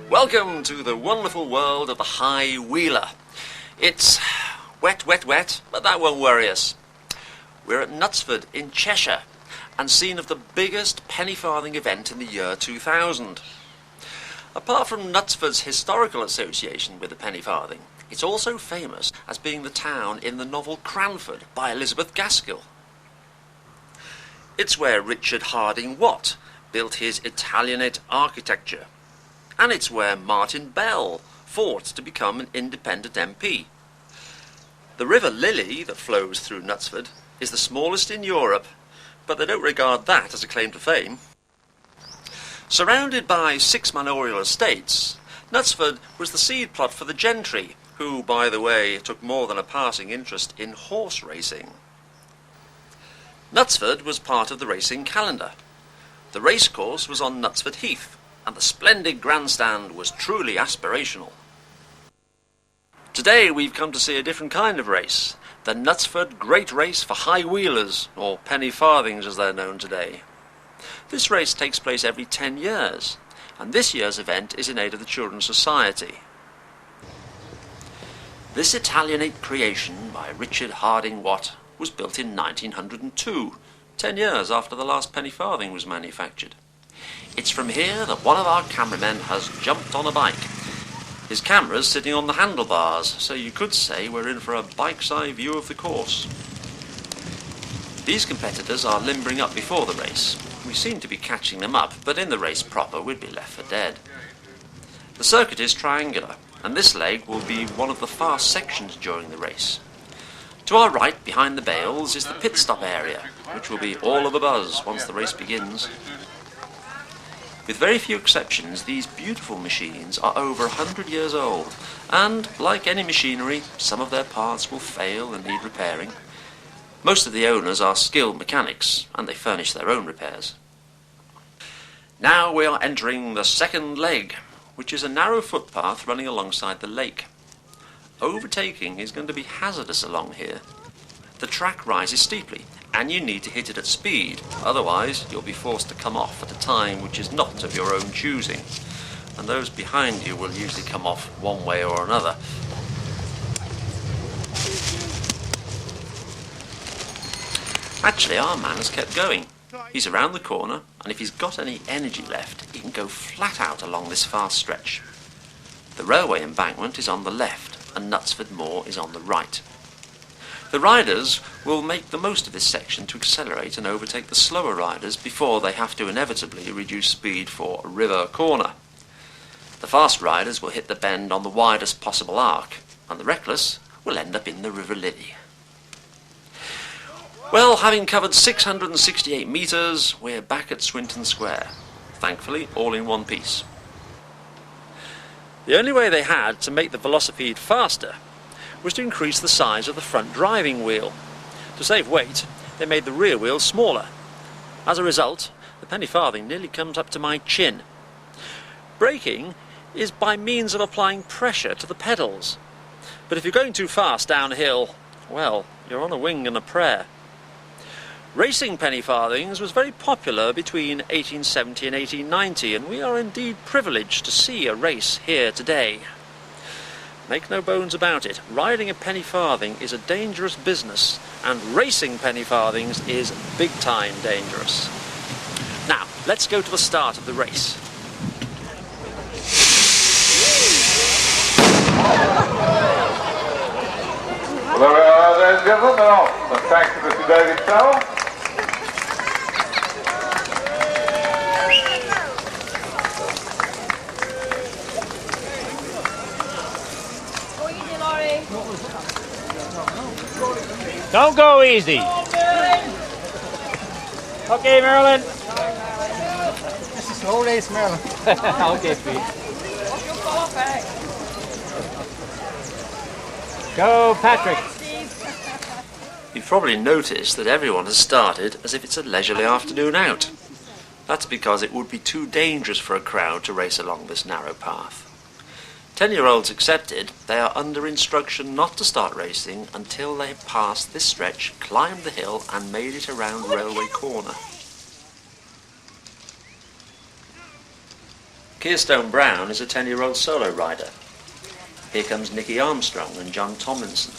Welcome to the wonderful world of the high wheeler. It's wet, wet, wet, but that won't worry us. We're at Knutsford in Cheshire and scene of the biggest penny farthing event in the year 2000. Apart from Knutsford's historical association with the penny farthing, it's also famous as being the town in the novel Cranford by Elizabeth Gaskell. It's where Richard Harding Watt built his Italianate architecture, and it's where Martin Bell fought to become an independent MP. The River Lily that flows through Knutsford is the smallest in Europe, but they don't regard that as a claim to fame. Surrounded by 6 manorial estates, Knutsford was the seed plot for the gentry, who, by the way, took more than a passing interest in horse racing. Knutsford was part of the racing calendar. The racecourse was on Knutsford Heath, and the splendid grandstand was truly aspirational. Today we've come to see a different kind of race, the Knutsford Great Race for high wheelers, or penny farthings as they're known today. This race takes place every 10 years, and this year's event is in aid of the Children's Society. This Italianate creation by Richard Harding Watt was built in 1902, 10 years after the last penny farthing was manufactured. It's from here that one of our cameramen has jumped on a bike. His camera's sitting on the handlebars, so you could say we're in for a bike's eye view of the course. These competitors are limbering up before the race. We seem to be catching them up, but in the race proper we'd be left for dead. The circuit is triangular, and this leg will be one of the fast sections during the race. To our right, behind the bales, is the pit stop area, which will be all of a buzz once the race begins. With very few exceptions, these beautiful machines are over 100 years old, and, like any machinery, some of their parts will fail and need repairing. Most of the owners are skilled mechanics, and they furnish their own repairs. Now we are entering the second leg, which is a narrow footpath running alongside the lake. Overtaking is going to be hazardous along here. The track rises steeply, and you need to hit it at speed, otherwise you'll be forced to come off at a time which is not of your own choosing, and those behind you will usually come off one way or another. Actually, our man has kept going. He's around the corner, and if he's got any energy left, he can go flat out along this fast stretch. The railway embankment is on the left, and Knutsford Moor is on the right. The riders will make the most of this section to accelerate and overtake the slower riders before they have to inevitably reduce speed for a river corner. The fast riders will hit the bend on the widest possible arc, and the reckless will end up in the River Lily. Well, having covered 668 metres, we're back at Swinton Square, thankfully all in one piece. The only way they had to make the velocipede faster was to increase the size of the front driving wheel. To save weight, they made the rear wheel smaller. As a result, the penny farthing nearly comes up to my chin. Braking is by means of applying pressure to the pedals. But if you're going too fast downhill, well, you're on a wing and a prayer. Racing penny farthings was very popular between 1870 and 1890, and we are indeed privileged to see a race here today. Make no bones about it, riding a penny farthing is a dangerous business, and racing penny farthings is big time dangerous. Now, let's go to the start of the race. Hello, ladies and gentlemen. Thanks to Mr. David Fell. Don't go easy. Okay, Marilyn. This is slow race, Marilyn. Okay, Pete. Go, Patrick. You've probably noticed that everyone has started as if it's a leisurely afternoon out. That's because it would be too dangerous for a crowd to race along this narrow path. 10-year-olds accepted, they are under instruction not to start racing until they have passed this stretch, climbed the hill and made it around Railway Corner. Keirstone Brown is a 10-year-old solo rider. Here comes Nicky Armstrong and John Tomlinson.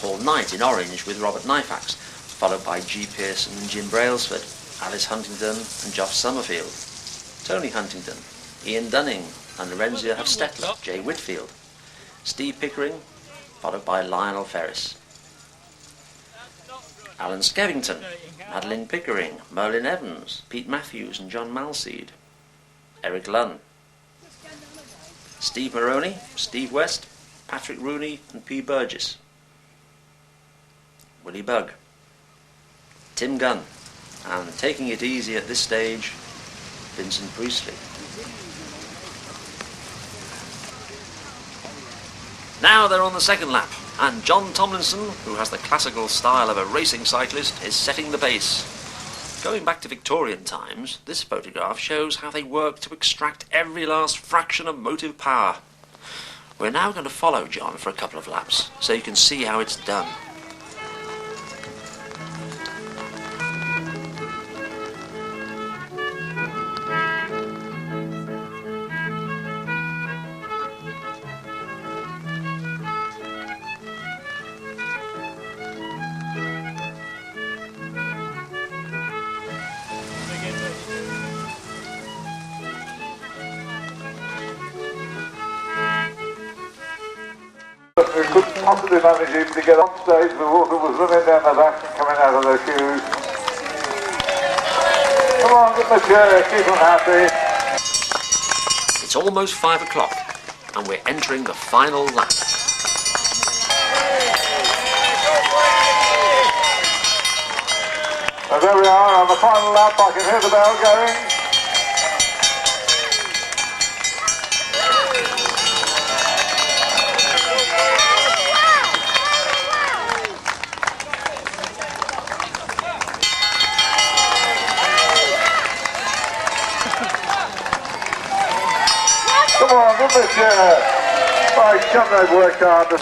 Paul Knight in orange with Robert Knifax, followed by G. Pearson and Jim Brailsford, Alice Huntington and Geoff Summerfield, Tony Huntington, Ian Dunning and Lorenzia Hofstetler, Jay Whitfield, Steve Pickering, followed by Lionel Ferris. Alan Skevington, Madeline Pickering, Merlin Evans, Pete Matthews and John Malseed, Eric Lunn, Steve Maroney, Steve West, Patrick Rooney and P. Burgess, Willie Bugg, Tim Gunn, and taking it easy at this stage, Vincent Priestley. Now they're on the second lap, and John Tomlinson, who has the classical style of a racing cyclist, is setting the pace. Going back to Victorian times, this photograph shows how they worked to extract every last fraction of motive power. We're now going to follow John for a couple of laps, so you can see how it's done. We couldn't possibly manage him to get on stage. The water was running down the back and coming out of their shoes. Come on, get the chair, keep them happy. It's almost 5 o'clock, and we're entering the final lap. And there we are on the final lap. I can hear the bell going. Come on, give the chair. My chum, they've worked hard.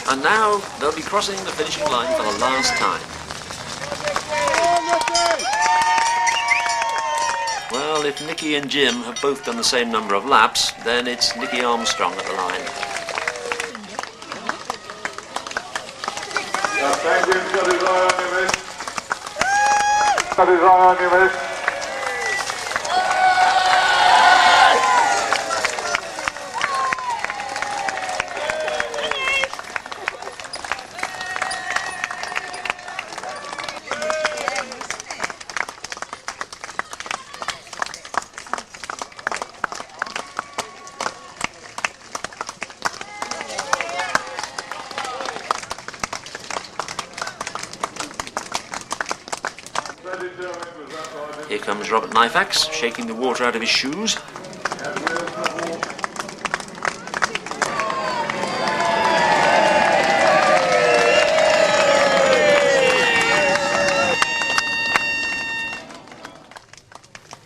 And now they'll be crossing the finishing line for the last time. Well, if Nicky and Jim have both done the same number of laps, then it's Nicky Armstrong at the line. Thank you, got his eye on you, miss. Got his eye on you, miss. Here comes Robert Knifax, shaking the water out of his shoes.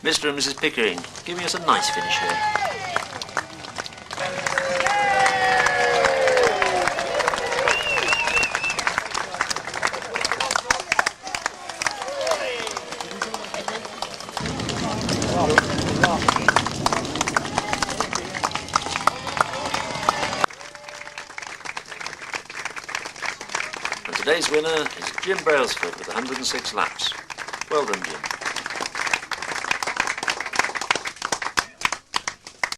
Mr. and Mrs. Pickering, giving us a nice finish here. And today's winner is Jim Brailsford with 106 laps. Well done, Jim.